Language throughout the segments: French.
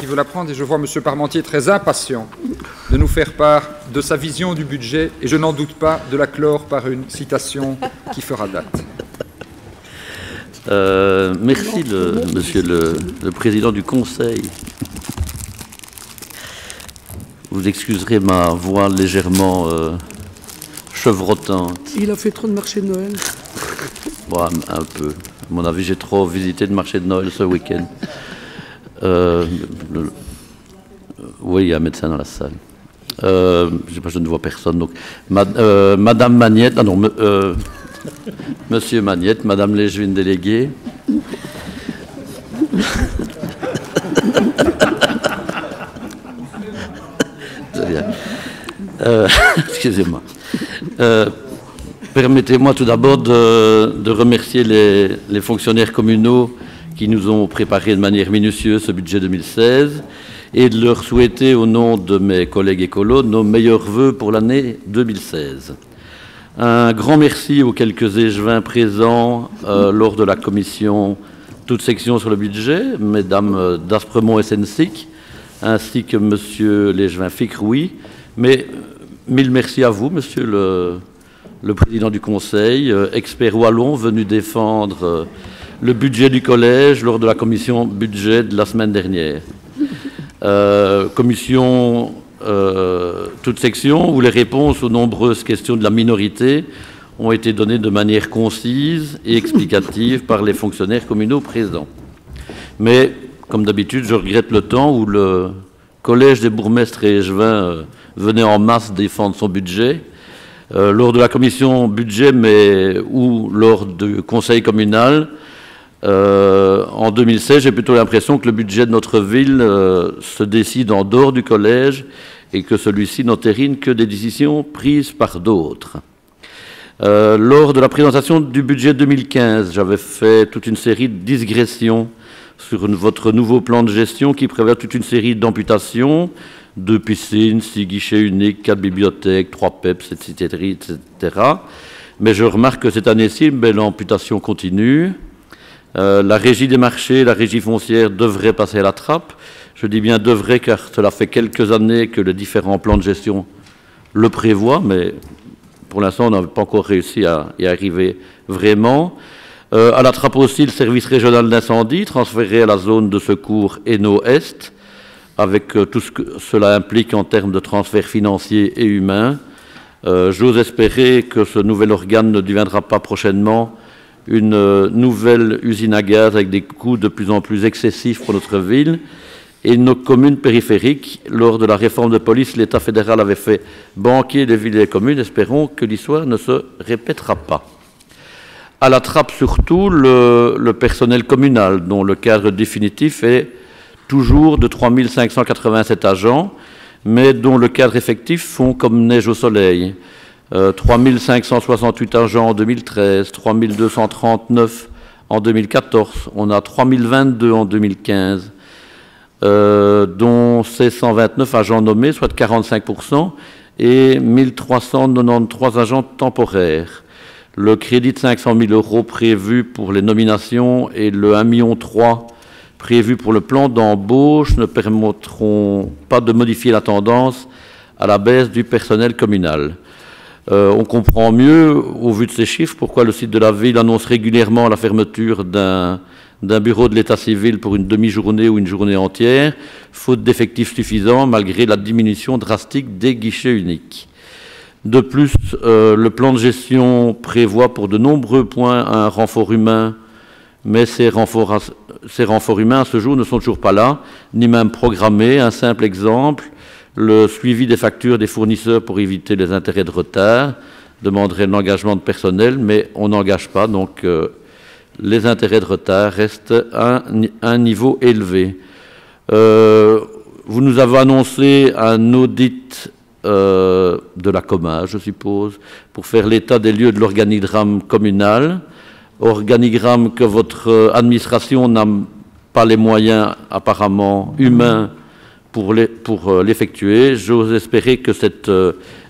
qui veut la prendre et je vois M. Parmentier très impatient de nous faire part de sa vision du budget et je n'en doute pas de la clore par une citation qui fera date. Merci, Monsieur le Président du Conseil. Vous excuserez ma voix légèrement chevrotante. Il a fait trop de marché de Noël. Bon, un peu. À mon avis, j'ai trop visité de marché de Noël ce week-end. Oui, il y a un médecin dans la salle. Je ne vois personne. Donc, Madame Magnette, ah non, Monsieur Magnette, Madame Léjevine déléguée. Très bien. Excusez-moi. Permettez-moi tout d'abord de remercier les fonctionnaires communaux qui nous ont préparé de manière minutieuse ce budget 2016 et de leur souhaiter, au nom de mes collègues écolos, nos meilleurs vœux pour l'année 2016. Un grand merci aux quelques échevins présents lors de la commission toute section sur le budget, Mesdames d'Aspremont et Sensic, ainsi que Monsieur l'échevin Ficroui. Mais mille merci à vous, Monsieur le Président du Conseil, expert wallon venu défendre le budget du collège lors de la commission budget de la semaine dernière. Commission toute section où les réponses aux nombreuses questions de la minorité ont été données de manière concise et explicative par les fonctionnaires communaux présents. Mais, comme d'habitude, je regrette le temps où le collège des bourgmestres et échevins venait en masse défendre son budget. Lors de la commission budget, mais ou lors du conseil communal, en 2016, j'ai plutôt l'impression que le budget de notre ville se décide en dehors du collège et que celui-ci n'entérine que des décisions prises par d'autres. Lors de la présentation du budget 2015, j'avais fait toute une série de digressions sur votre nouveau plan de gestion qui prévoit toute une série d'amputations, 2 piscines, 6 guichets uniques, 4 bibliothèques, 3 PEPS, etc. Mais je remarque que cette année-ci, l'amputation continue. La régie des marchés, la régie foncière devrait passer à la trappe. Je dis bien devrait car cela fait quelques années que les différents plans de gestion le prévoient, mais pour l'instant, on n'a pas encore réussi à y arriver vraiment. À la trappe aussi, le service régional d'incendie transféré à la zone de secours Hainaut-Est, avec tout ce que cela implique en termes de transferts financiers et humains. J'ose espérer que ce nouvel organe ne deviendra pas prochainement une nouvelle usine à gaz avec des coûts de plus en plus excessifs pour notre ville et nos communes périphériques. Lors de la réforme de police, l'État fédéral avait fait banquer les villes et les communes. Espérons que l'histoire ne se répétera pas. À la trappe surtout, le personnel communal, dont le cadre définitif est toujours de 3 587 agents, mais dont le cadre effectif fond comme neige au soleil. 3 568 agents en 2013, 3 239 en 2014, on a 3 022 en 2015, dont 629 agents nommés, soit 45%, et 1393 agents temporaires. Le crédit de 500 000 € prévu pour les nominations et le 1,3 million prévu pour le plan d'embauche ne permettront pas de modifier la tendance à la baisse du personnel communal. On comprend mieux, au vu de ces chiffres, pourquoi le site de la ville annonce régulièrement la fermeture d'un bureau de l'état civil pour une demi-journée ou une journée entière, faute d'effectifs suffisants, malgré la diminution drastique des guichets uniques. De plus, le plan de gestion prévoit pour de nombreux points un renfort humain, mais ces renforts humains à ce jour ne sont toujours pas là, ni même programmés. Un simple exemple, le suivi des factures des fournisseurs pour éviter les intérêts de retard demanderait l'engagement de personnel, mais on n'engage pas, donc les intérêts de retard restent à un niveau élevé. Vous nous avez annoncé un audit de la COMA, je suppose, pour faire l'état des lieux de l'organigramme communal, organigramme que votre administration n'a pas les moyens apparemment humains pour l'effectuer. J'ose espérer que cette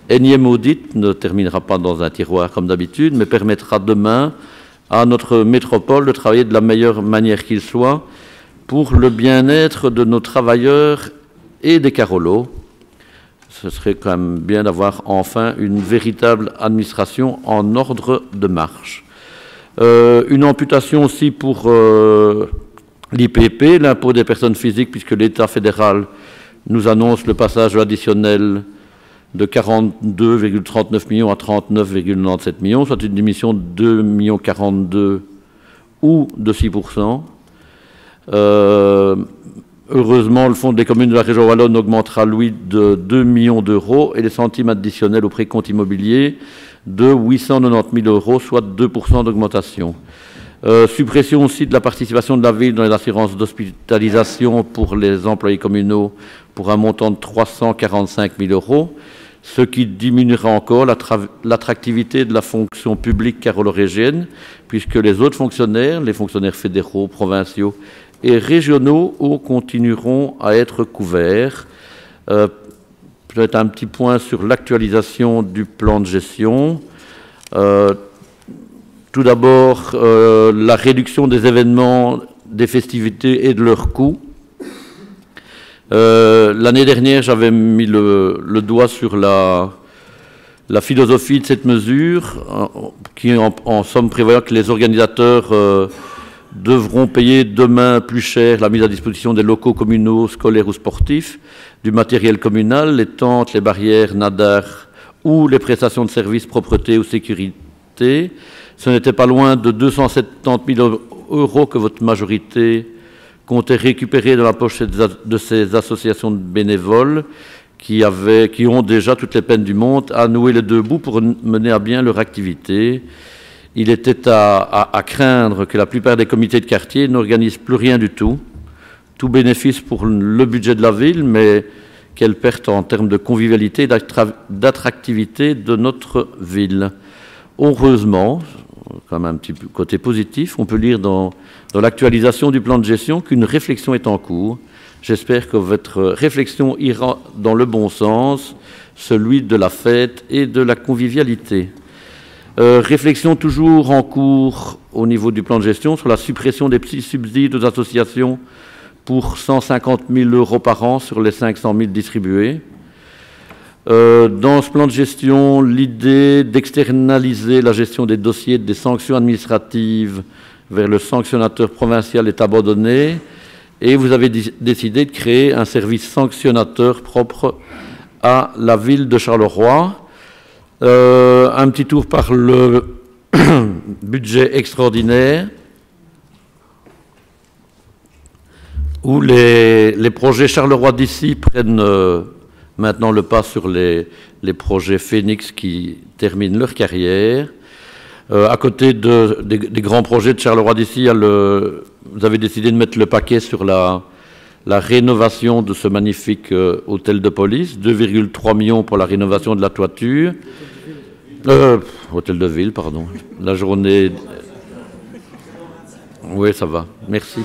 énième audit ne terminera pas dans un tiroir comme d'habitude, mais permettra demain à notre métropole de travailler de la meilleure manière qu'il soit pour le bien-être de nos travailleurs et des Carolos. Ce serait quand même bien d'avoir enfin une véritable administration en ordre de marche. Une amputation aussi pour l'IPP, l'impôt des personnes physiques, puisque l'État fédéral nous annonce le passage additionnel de 42,39 millions à 39,97 millions, soit une diminution de 2,42 millions ou de 6%. Heureusement, le fonds des communes de la région wallonne augmentera, lui, de 2 millions d'euros et les centimes additionnels au précompte immobilier de 890 000 euros, soit 2% d'augmentation. Suppression aussi de la participation de la ville dans les assurances d'hospitalisation pour les employés communaux pour un montant de 345 000 euros, ce qui diminuera encore l'attractivité de la fonction publique carolorégienne, puisque les autres fonctionnaires, les fonctionnaires fédéraux, provinciaux et régionaux, continueront à être couverts. Peut-être un petit point sur l'actualisation du plan de gestion. Tout d'abord, la réduction des événements, des festivités et de leurs coûts. L'année dernière, j'avais mis le doigt sur la philosophie de cette mesure, qui en somme prévoit que les organisateurs devront payer demain plus cher la mise à disposition des locaux communaux, scolaires ou sportifs, du matériel communal, les tentes, les barrières, nadars ou les prestations de services, propreté ou sécurité. Ce n'était pas loin de 270 000 euros que votre majorité comptait récupérer dans la poche de ces associations de bénévoles qui ont déjà toutes les peines du monde à nouer les deux bouts pour mener à bien leur activité. Il était à craindre que la plupart des comités de quartier n'organisent plus rien du tout. Tout bénéfice pour le budget de la ville, mais quelle perte en termes de convivialité et d'attractivité de notre ville. Heureusement, quand même un petit côté positif, on peut lire dans l'actualisation du plan de gestion qu'une réflexion est en cours. J'espère que votre réflexion ira dans le bon sens, celui de la fête et de la convivialité. Réflexion toujours en cours au niveau du plan de gestion sur la suppression des petits subsides aux associations pour 150 000 euros par an sur les 500 000 distribués. Dans ce plan de gestion, l'idée d'externaliser la gestion des dossiers des sanctions administratives vers le sanctionnateur provincial est abandonnée et vous avez décidé de créer un service sanctionnateur propre à la ville de Charleroi. Un petit tour par le budget extraordinaire où les projets Charleroi d'ici prennent maintenant le pas sur les projets Phoenix qui terminent leur carrière. À côté des grands projets de Charleroi d'ici, vous avez décidé de mettre le paquet sur la rénovation de ce magnifique hôtel de police, 2,3 millions pour la rénovation de la toiture. Hôtel de ville, pardon. La journée... Oui, ça va, merci.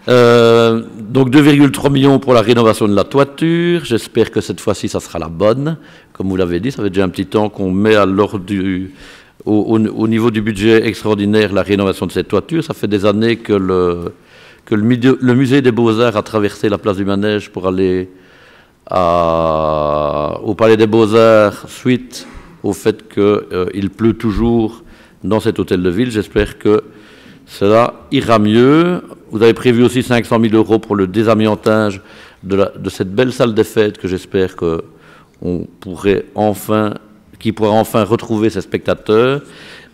Donc 2,3 millions pour la rénovation de la toiture. J'espère que cette fois-ci, ça sera la bonne. Comme vous l'avez dit, ça fait déjà un petit temps qu'on met à l'ordre au niveau du budget extraordinaire la rénovation de cette toiture. Ça fait des années que le musée des Beaux-Arts a traversé la place du Manège pour aller au Palais des Beaux-Arts suite au fait qu'il pleut toujours dans cet hôtel de ville. J'espère que cela ira mieux. Vous avez prévu aussi 500 000 euros pour le désamiantage de cette belle salle des fêtes que j'espère qui pourra enfin retrouver ses spectateurs.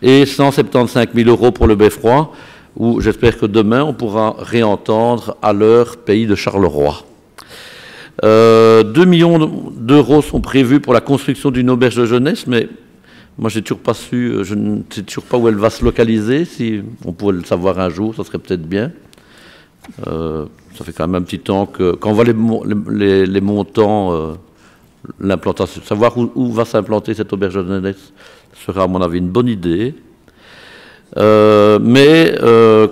Et 175 000 euros pour le Beffroi, où j'espère que demain on pourra réentendre à l'heure Pays de Charleroi. 2 millions d'euros sont prévus pour la construction d'une auberge de jeunesse, mais moi je ne sais toujours pas où elle va se localiser. Si on pouvait le savoir un jour, ça serait peut-être bien. Ça fait quand même un petit temps quand on voit les montants, l'implantation, savoir où va s'implanter cette auberge de jeunesse sera à mon avis une bonne idée. Mais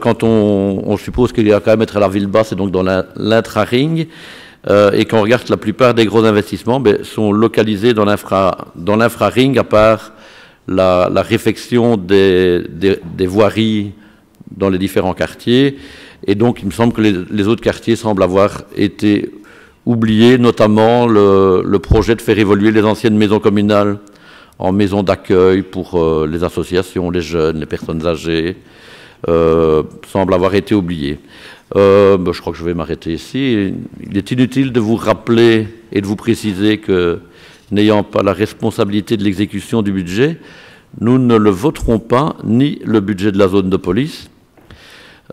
quand on suppose qu'il y a quand même être à la ville basse et donc dans l'intra-ring, et quand on regarde la plupart des gros investissements sont localisés dans l'infra-ring, à part la réfection des voiries dans les différents quartiers Et donc, il me semble que les autres quartiers semblent avoir été oubliés, notamment le projet de faire évoluer les anciennes maisons communales en maisons d'accueil pour les associations, les jeunes, les personnes âgées, semble avoir été oublié. Je crois que je vais m'arrêter ici. Il est inutile de vous rappeler et de vous préciser que, n'ayant pas la responsabilité de l'exécution du budget, nous ne le voterons pas, ni le budget de la zone de police.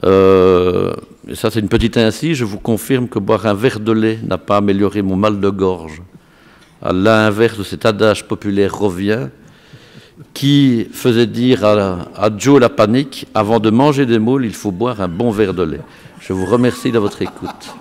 Ça, c'est une petite incise. Je vous confirme que boire un verre de lait n'a pas amélioré mon mal de gorge. À l'inverse de cet adage populaire revient, qui faisait dire à Joe la panique, avant de manger des moules, il faut boire un bon verre de lait. Je vous remercie de votre écoute.